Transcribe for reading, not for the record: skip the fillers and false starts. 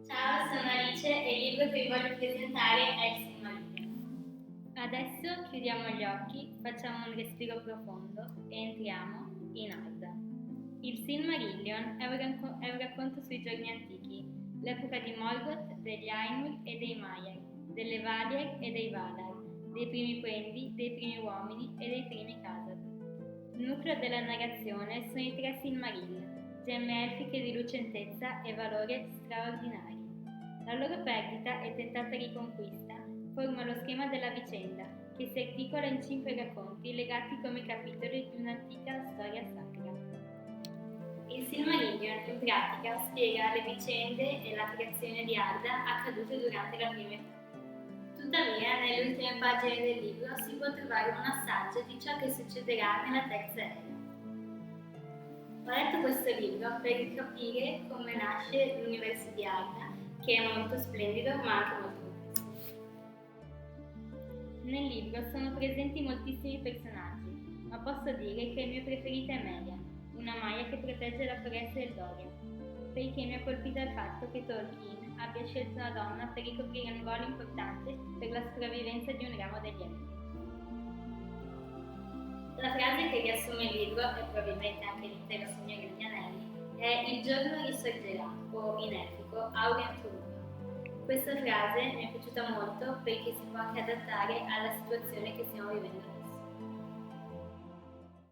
Ciao, sono Alice e il libro che vi voglio presentare è Il Silmarillion. Adesso chiudiamo gli occhi, facciamo un respiro profondo e entriamo in Arda. Il Silmarillion è un racconto sui giorni antichi, l'epoca di Morgoth, degli Ainur e dei Maiar, delle Valier e dei Valar, dei primi Quendi, dei primi uomini e dei primi Khazad. Il nucleo della narrazione sono i tre Silmarillion, gemme elfiche di lucentezza e valore straordinari. La loro perdita e tentata riconquista forma lo schema della vicenda, che si articola in 5 racconti legati come capitoli di un'antica storia sacra. Il Silmarillion in pratica spiega le vicende e la creazione di Arda accadute durante la prima età. Tuttavia, nelle ultime pagine del libro si può trovare un assaggio di ciò che succederà nella terza era. Ho letto questo libro per capire come nasce l'universo di Arda, che è molto splendido ma anche molto complesso. Nel libro sono presenti moltissimi personaggi, ma posso dire che il mio preferito è Melian, una Maia che protegge la foresta del Dorian, perché mi ha colpito il fatto che Tolkien abbia scelto una donna per ricoprire un ruolo importante per la sopravvivenza di un ramo degli Elfi. La frase che riassume il libro, e probabilmente anche l'intero Signore degli Anelli, è "Il giorno risorgerà", o in elfico "Aurien Turum". Questa frase mi è piaciuta molto perché si può anche adattare alla situazione che stiamo vivendo.